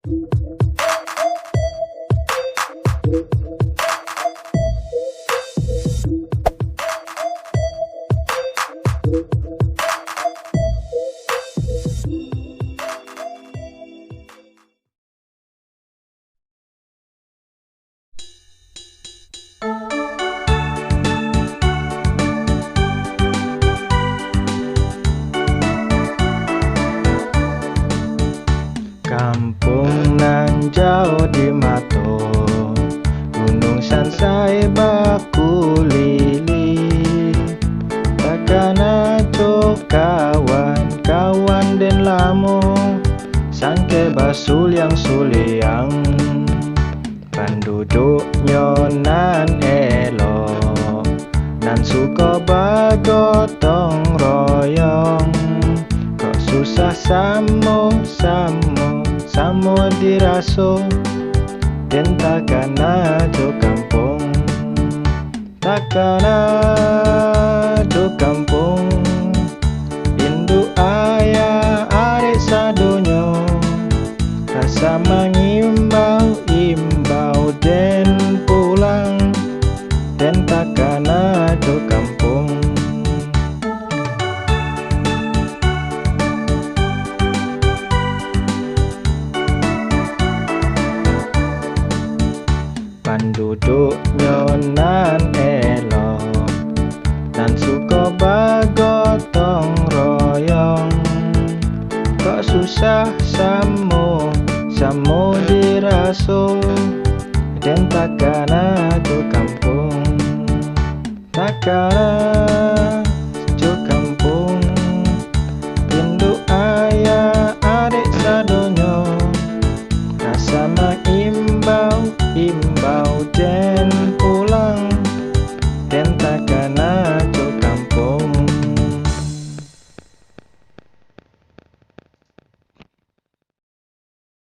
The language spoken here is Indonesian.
Kampung nan jauh di mato, gunung sansai baku lili. Takkan aco kawan-kawan den lamo, sangke basuliang suliang. Penduduknya nan elok, nan suka bagotong royong. Kok susah samo diraso, den takkan aco kampung, takkan aco kampung. Induk ayah adik sadonyo, rasa mengimbau den pulang, den takkan aco kampung. Penduduknya nan elok, nan suka bagotong royong. Kok susah samo diraso, den takkan aco kampung, takkan aco kampung. Induk ayah adik sadonyo, rasa mengimbau den